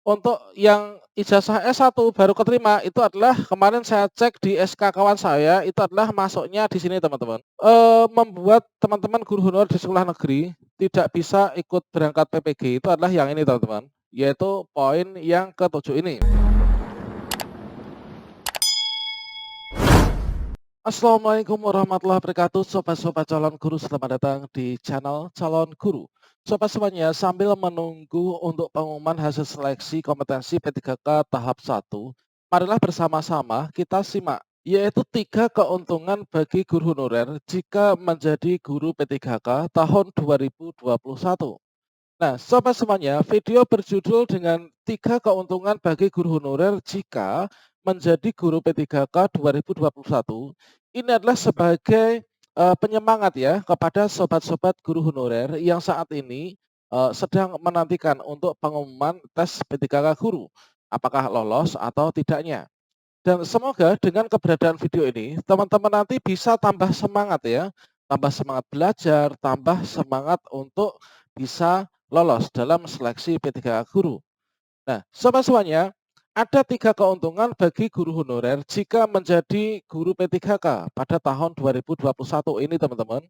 Untuk yang ijazah S1 baru keterima itu adalah kemarin saya cek di SK kawan saya, itu adalah masuknya di sini teman-teman. Membuat teman-teman guru honorer di sekolah negeri tidak bisa ikut berangkat PPG itu adalah yang ini teman-teman, yaitu poin yang ke-7 ini. Assalamualaikum warahmatullahi wabarakatuh, sobat-sobat calon guru, selamat datang di channel Calon Guru. Sobat semuanya, sambil menunggu untuk pengumuman hasil seleksi kompetensi P3K tahap 1, marilah bersama-sama kita simak, yaitu 3 keuntungan bagi guru honorer jika menjadi guru P3K tahun 2021. Nah, sobat semuanya, video berjudul dengan 3 keuntungan bagi guru honorer jika menjadi guru P3K 2021 ini adalah sebagai penyemangat ya kepada sobat-sobat guru honorer yang saat ini sedang menantikan untuk pengumuman tes P3K guru, apakah lolos atau tidaknya. Dan semoga dengan keberadaan video ini, teman-teman nanti bisa tambah semangat ya, tambah semangat belajar, tambah semangat untuk bisa lolos dalam seleksi P3K guru. Nah, sobat semuanya, ada 3 keuntungan bagi guru honorer jika menjadi guru P3K pada tahun 2021 ini teman-teman.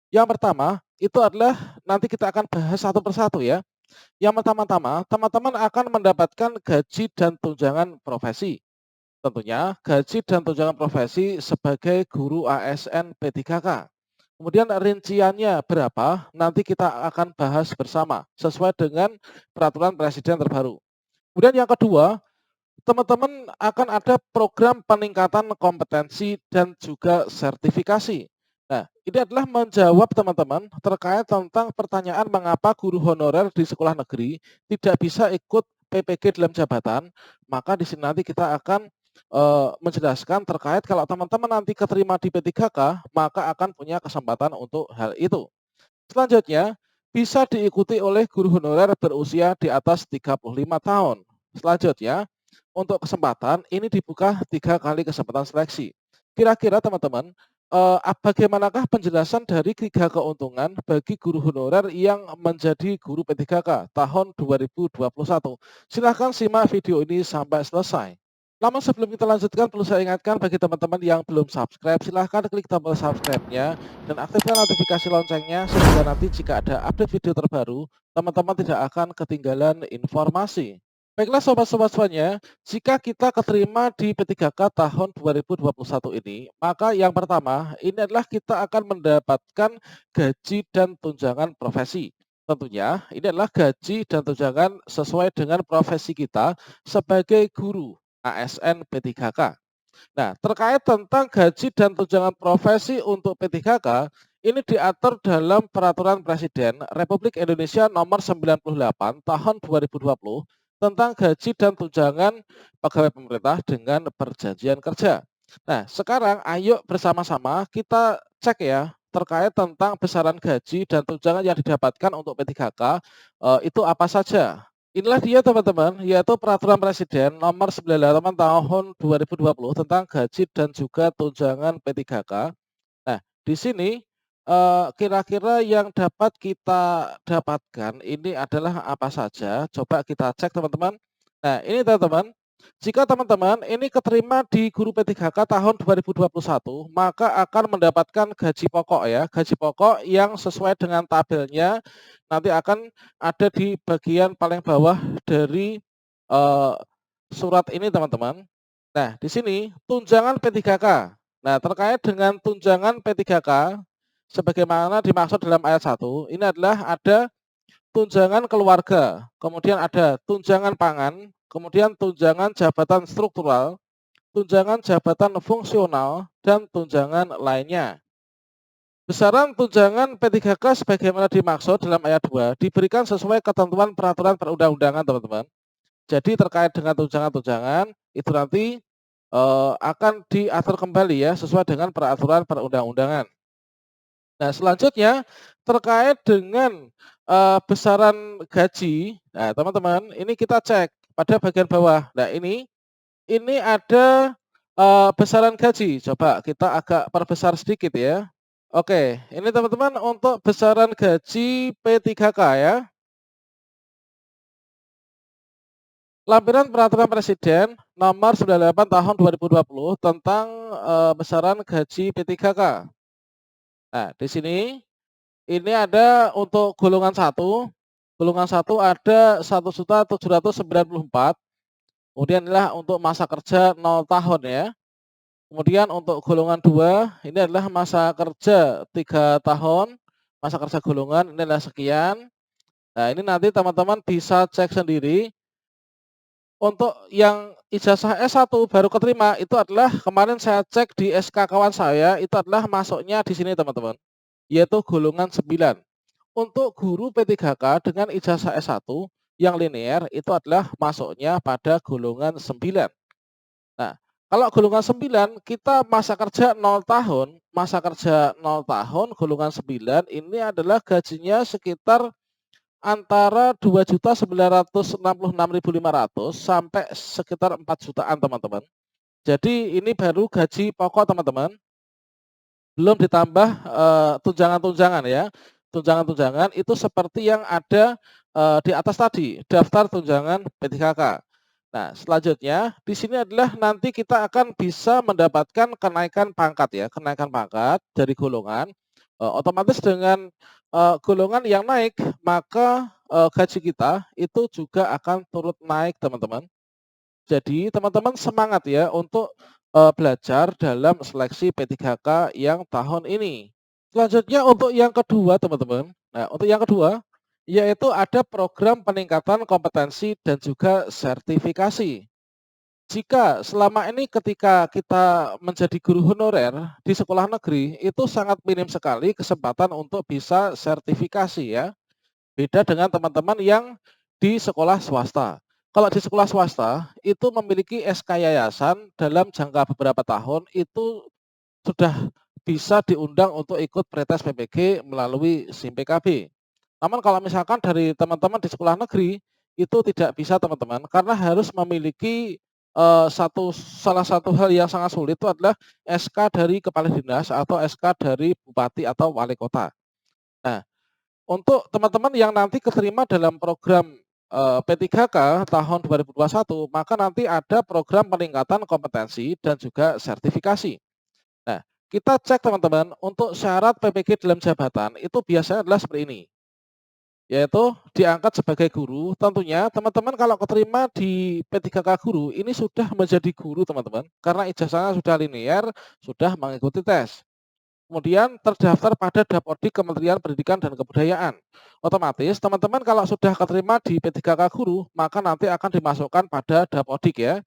Yang pertama, itu adalah nanti kita akan bahas satu persatu ya. Yang pertama-tama, teman-teman akan mendapatkan gaji dan tunjangan profesi. Tentunya gaji dan tunjangan profesi sebagai guru ASN P3K. Kemudian rinciannya berapa, nanti kita akan bahas bersama sesuai dengan peraturan presiden terbaru. Kemudian yang kedua, teman-teman akan ada program peningkatan kompetensi dan juga sertifikasi. Nah, ini adalah menjawab teman-teman terkait tentang pertanyaan mengapa guru honorer di sekolah negeri tidak bisa ikut PPG dalam jabatan, maka di sini nanti kita akan menjelaskan terkait kalau teman-teman nanti keterima di P3K, maka akan punya kesempatan untuk hal itu. Selanjutnya, bisa diikuti oleh guru honorer berusia di atas 35 tahun. Selanjutnya, untuk kesempatan ini dibuka 3 kali kesempatan seleksi. Kira-kira teman-teman, bagaimanakah penjelasan dari 3 keuntungan bagi guru honorer yang menjadi guru P3K tahun 2021? Silahkan simak video ini sampai selesai. Namun sebelum kita lanjutkan, perlu saya ingatkan bagi teman-teman yang belum subscribe, silahkan klik tombol subscribe-nya dan aktifkan notifikasi loncengnya sehingga nanti jika ada update video terbaru, teman-teman tidak akan ketinggalan informasi. Baiklah sobat-sobat semuanya, jika kita keterima di P3K tahun 2021 ini, maka yang pertama ini adalah kita akan mendapatkan gaji dan tunjangan profesi. Tentunya ini adalah gaji dan tunjangan sesuai dengan profesi kita sebagai guru ASN P3K. Nah, terkait tentang gaji dan tunjangan profesi untuk P3K, ini diatur dalam Peraturan Presiden Republik Indonesia Nomor 98 Tahun 2020 tentang gaji dan tunjangan pegawai pemerintah dengan perjanjian kerja. Nah, sekarang ayo bersama-sama kita cek ya terkait tentang besaran gaji dan tunjangan yang didapatkan untuk P3K itu apa saja. Inilah dia teman-teman, yaitu Peraturan Presiden Nomor 98 Tahun 2020 tentang gaji dan juga tunjangan P3K. Nah, di sini kira-kira yang dapat kita dapatkan ini adalah apa saja? Coba kita cek teman-teman. Nah, ini teman-teman, jika teman-teman ini keterima di guru P3K tahun 2021, maka akan mendapatkan gaji pokok ya, gaji pokok yang sesuai dengan tabelnya nanti akan ada di bagian paling bawah dari eee, surat ini teman-teman. Nah, di sini tunjangan P3K. Nah, terkait dengan tunjangan P3K sebagaimana dimaksud dalam ayat 1, ini adalah ada tunjangan keluarga, kemudian ada tunjangan pangan, kemudian tunjangan jabatan struktural, tunjangan jabatan fungsional, dan tunjangan lainnya. Besaran tunjangan P3K sebagaimana dimaksud dalam ayat 2 diberikan sesuai ketentuan peraturan perundang-undangan, teman-teman. Jadi terkait dengan tunjangan-tunjangan itu nanti akan diatur kembali ya sesuai dengan peraturan perundang-undangan. Nah, selanjutnya terkait dengan besaran gaji. Nah, teman-teman, ini kita cek pada bagian bawah. Nah, ini ada besaran gaji. Coba kita agak perbesar sedikit ya. Oke, ini teman-teman untuk besaran gaji P3K ya. Lampiran Peraturan Presiden Nomor 98 Tahun 2020 tentang, besaran gaji P3K. Nah, di sini ini ada untuk golongan satu ada 1.794.000, kemudian inilah untuk masa kerja 0 tahun ya. Kemudian untuk golongan 2 ini adalah masa kerja 3 tahun, masa kerja golongan ini adalah sekian. Nah, ini nanti teman-teman bisa cek sendiri. Untuk yang ijazah S1 baru keterima itu adalah kemarin saya cek di SK kawan saya, itu adalah masuknya di sini teman-teman, yaitu golongan 9. Untuk guru P3K dengan ijazah S1 yang linear itu adalah masuknya pada golongan 9. Nah, kalau golongan 9 kita masa kerja 0 tahun, masa kerja 0 tahun golongan 9 ini adalah gajinya sekitar antara 2.966.500 sampai sekitar 4 jutaan teman-teman. Jadi ini baru gaji pokok teman-teman, belum ditambah, tunjangan-tunjangan ya. Tunjangan-tunjangan itu seperti yang ada, di atas tadi, daftar tunjangan P3K. Nah, selanjutnya di sini adalah nanti kita akan bisa mendapatkan kenaikan pangkat ya, kenaikan pangkat dari golongan, otomatis dengan, golongan yang naik maka, gaji kita itu juga akan turut naik teman-teman. Jadi teman-teman semangat ya untuk, belajar dalam seleksi P3K yang tahun ini. Selanjutnya untuk yang kedua teman-teman, nah untuk yang kedua, yaitu ada program peningkatan kompetensi dan juga sertifikasi. Jika selama ini ketika kita menjadi guru honorer di sekolah negeri, itu sangat minim sekali kesempatan untuk bisa sertifikasi ya. Beda dengan teman-teman yang di sekolah swasta. Kalau di sekolah swasta, itu memiliki SK yayasan dalam jangka beberapa tahun, itu sudah bisa diundang untuk ikut pretest PPG melalui SIM PKB. Namun kalau misalkan dari teman-teman di sekolah negeri, itu tidak bisa teman-teman, karena harus memiliki, salah satu hal yang sangat sulit itu adalah SK dari kepala dinas atau SK dari bupati atau wali kota. Nah, untuk teman-teman yang nanti keterima dalam program, P3K tahun 2021, maka nanti ada program peningkatan kompetensi dan juga sertifikasi. Nah, kita cek teman-teman, untuk syarat PPG dalam jabatan itu biasanya adalah seperti ini, yaitu diangkat sebagai guru, tentunya teman-teman kalau keterima di P3K guru, ini sudah menjadi guru teman-teman, karena ijazahnya sudah linear, sudah mengikuti tes. Kemudian terdaftar pada Dapodik Kementerian Pendidikan dan Kebudayaan. Otomatis teman-teman kalau sudah keterima di P3K guru, maka nanti akan dimasukkan pada Dapodik ya.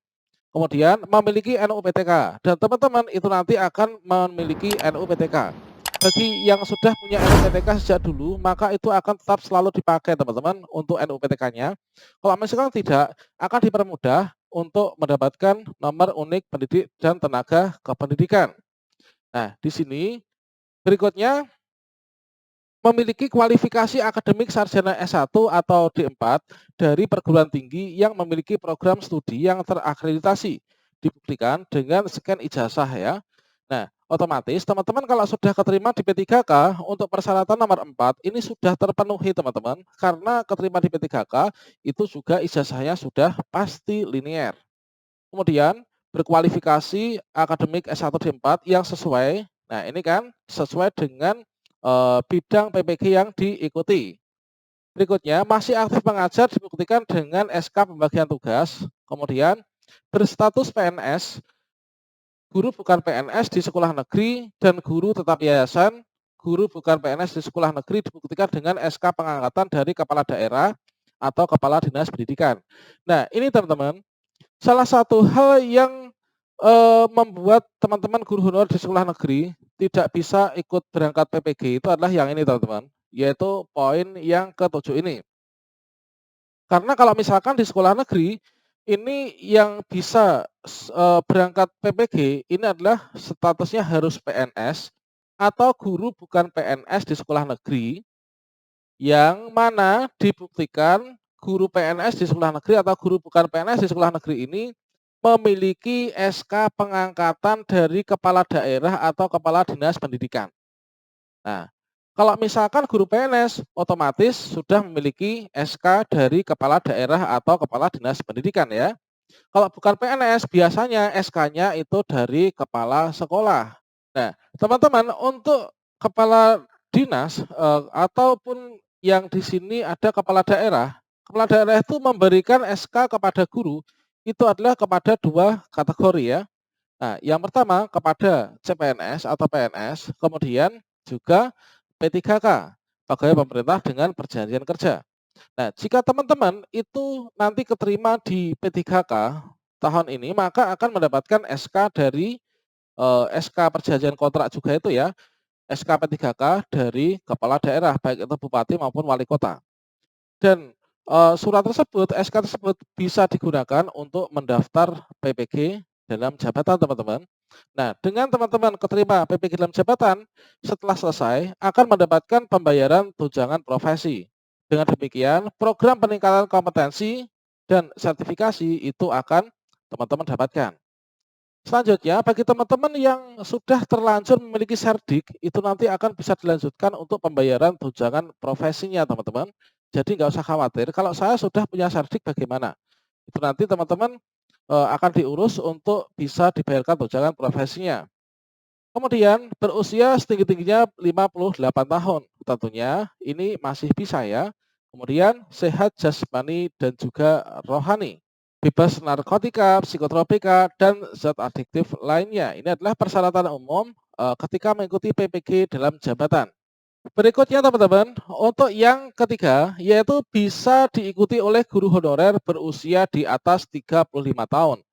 Kemudian memiliki NUPTK dan teman-teman itu nanti akan memiliki NUPTK. Bagi yang sudah punya NUPTK sejak dulu, maka itu akan tetap selalu dipakai teman-teman untuk NUPTK-nya. Kalau misalkan tidak, akan dipermudah untuk mendapatkan nomor unik pendidik dan tenaga kependidikan. Nah, di sini berikutnya memiliki kualifikasi akademik sarjana S1 atau D4 dari perguruan tinggi yang memiliki program studi yang terakreditasi, dibuktikan dengan scan ijazah ya. Nah, otomatis teman-teman kalau sudah keterima di P3K untuk persyaratan nomor 4 ini sudah terpenuhi teman-teman, karena keterima di P3K itu juga ijazahnya sudah pasti linear. Kemudian berkualifikasi akademik S1 D4 yang sesuai, nah ini kan sesuai dengan, bidang PPG yang diikuti. Berikutnya masih aktif mengajar dibuktikan dengan SK pembagian tugas, kemudian berstatus PNS, guru bukan PNS di sekolah negeri dan guru tetap yayasan, guru bukan PNS di sekolah negeri dibuktikan dengan SK pengangkatan dari kepala daerah atau kepala dinas pendidikan. Nah ini teman-teman, salah satu hal yang, membuat teman-teman guru honorer di sekolah negeri tidak bisa ikut berangkat PPG itu adalah yang ini teman-teman, yaitu poin yang ke-7 ini. Karena kalau misalkan di sekolah negeri, ini yang bisa berangkat PPG ini adalah statusnya harus PNS atau guru bukan PNS di sekolah negeri, yang mana dibuktikan guru PNS di sekolah negeri atau guru bukan PNS di sekolah negeri ini memiliki SK pengangkatan dari kepala daerah atau kepala dinas pendidikan. Nah, Kalau misalkan guru PNS, otomatis sudah memiliki SK dari kepala daerah atau kepala dinas pendidikan ya. Kalau bukan PNS, biasanya SK-nya itu dari kepala sekolah. Nah, teman-teman, untuk kepala dinas ataupun yang di sini ada kepala daerah itu memberikan SK kepada guru itu adalah kepada 2 kategori ya. Nah, yang pertama kepada CPNS atau PNS, kemudian juga P3K, pegawai pemerintah dengan perjanjian kerja. Nah, jika teman-teman itu nanti keterima di P3K tahun ini, maka akan mendapatkan SK dari SK perjanjian kontrak juga itu ya, SK P3K dari kepala daerah, baik itu bupati maupun wali kota. Dan surat tersebut, SK tersebut bisa digunakan untuk mendaftar PPG dalam jabatan teman-teman. Nah, dengan teman-teman keterima PPG dalam jabatan, setelah selesai akan mendapatkan pembayaran tunjangan profesi. Dengan demikian, program peningkatan kompetensi dan sertifikasi itu akan teman-teman dapatkan. Selanjutnya, bagi teman-teman yang sudah terlanjur memiliki serdik, itu nanti akan bisa dilanjutkan untuk pembayaran tunjangan profesinya, teman-teman. Jadi nggak usah khawatir, kalau saya sudah punya serdik bagaimana? Itu nanti teman-teman akan diurus untuk bisa dibayarkan tunjangan profesinya. Kemudian berusia setinggi-tingginya 58 tahun, tentunya ini masih bisa ya. Kemudian sehat jasmani dan juga rohani. Bebas narkotika, psikotropika, dan zat adiktif lainnya. Ini adalah persyaratan umum ketika mengikuti PPG dalam jabatan. Berikutnya teman-teman, untuk yang ketiga yaitu bisa diikuti oleh guru honorer berusia di atas 35 tahun.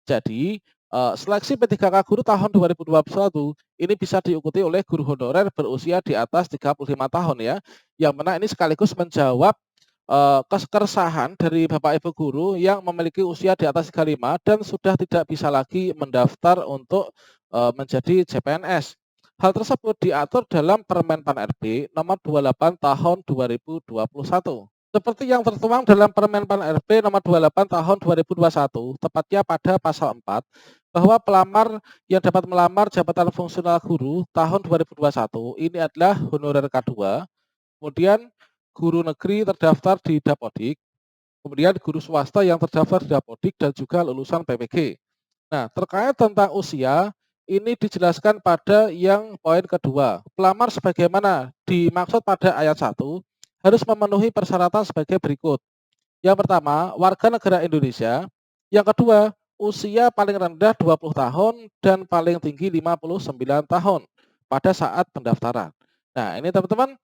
Jadi, seleksi P3K Guru tahun 2021 ini bisa diikuti oleh guru honorer berusia di atas 35 tahun ya. Yang mana ini sekaligus menjawab keresahan dari Bapak Ibu guru yang memiliki usia di atas 35 dan sudah tidak bisa lagi mendaftar untuk menjadi CPNS. Hal tersebut diatur dalam Permen Pan RB nomor 28 tahun 2021. Seperti yang tertuang dalam Permen Pan RB nomor 28 tahun 2021, tepatnya pada pasal 4, bahwa pelamar yang dapat melamar jabatan fungsional guru tahun 2021 ini adalah honorer K2, kemudian guru negeri terdaftar di Dapodik, kemudian guru swasta yang terdaftar di Dapodik dan juga lulusan PPG. Nah, terkait tentang usia, ini dijelaskan pada yang poin kedua. Pelamar sebagaimana dimaksud pada ayat 1 harus memenuhi persyaratan sebagai berikut. Yang pertama, warga negara Indonesia. Yang kedua, usia paling rendah 20 tahun dan paling tinggi 59 tahun pada saat pendaftaran. Nah, ini teman-teman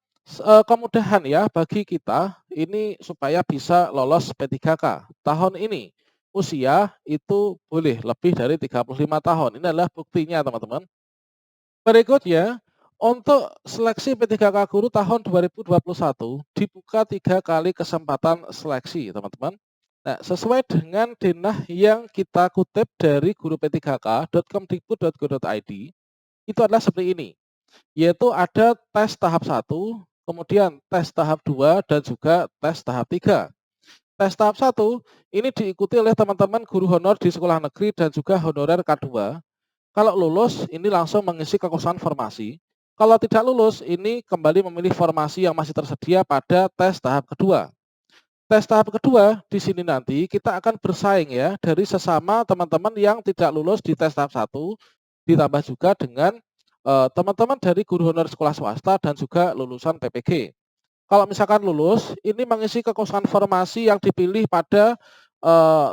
kemudahan ya bagi kita ini supaya bisa lolos P3K tahun ini. Usia itu boleh lebih dari 35 tahun. Ini adalah buktinya teman-teman. Berikutnya, untuk seleksi P3K Guru tahun 2021 dibuka 3 kali kesempatan seleksi, teman-teman. Nah, sesuai dengan denah yang kita kutip dari guru-p3k.kemdikbud.go.id, itu adalah seperti ini, yaitu ada tes tahap 1, kemudian tes tahap 2, dan juga tes tahap 3. Tes tahap 1 ini diikuti oleh teman-teman guru honor di sekolah negeri dan juga honorer K2. Kalau lulus, ini langsung mengisi kekosongan formasi. Kalau tidak lulus, ini kembali memilih formasi yang masih tersedia pada tes tahap kedua. Tes tahap kedua, di sini nanti kita akan bersaing ya dari sesama teman-teman yang tidak lulus di tes tahap 1, ditambah juga dengan teman-teman dari guru honor sekolah swasta dan juga lulusan PPG. Kalau misalkan lulus, ini mengisi kekosongan formasi yang dipilih pada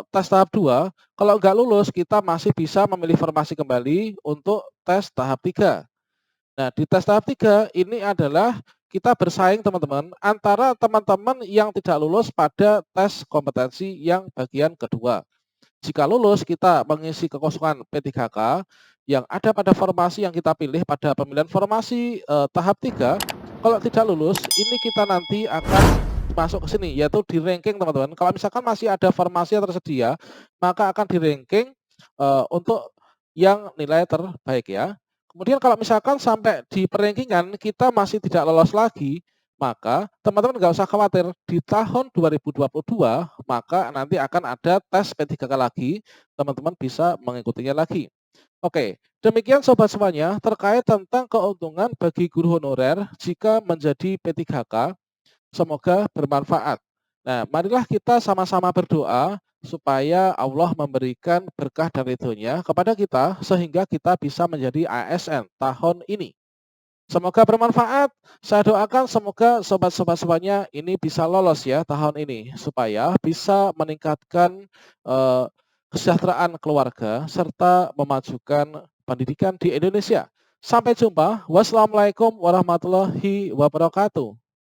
tes tahap 2. Kalau nggak lulus, kita masih bisa memilih formasi kembali untuk tes tahap 3. Nah, di tes tahap 3 ini adalah kita bersaing teman-teman antara teman-teman yang tidak lulus pada tes kompetensi yang bagian kedua. Jika lulus, kita mengisi kekosongan P3K yang ada pada formasi yang kita pilih pada pemilihan formasi tahap 3. Kalau tidak lulus, ini kita nanti akan masuk ke sini, yaitu di ranking teman-teman. Kalau misalkan masih ada formasi yang tersedia, maka akan di ranking untuk yang nilai terbaik ya. Kemudian kalau misalkan sampai di perankingan kita masih tidak lolos lagi, maka teman-teman nggak usah khawatir, di tahun 2022 maka nanti akan ada tes P3K lagi, teman-teman bisa mengikutinya lagi. Oke, demikian sobat semuanya terkait tentang keuntungan bagi guru honorer jika menjadi P3K. Semoga bermanfaat. Nah, marilah kita sama-sama berdoa supaya Allah memberikan berkah dan ridhonya kepada kita sehingga kita bisa menjadi ASN tahun ini. Semoga bermanfaat. Saya doakan semoga sobat-sobat semuanya ini bisa lolos ya tahun ini supaya bisa meningkatkan eh, kesejahteraan keluarga serta memajukan pendidikan di Indonesia. Sampai jumpa. Wassalamualaikum warahmatullahi wabarakatuh.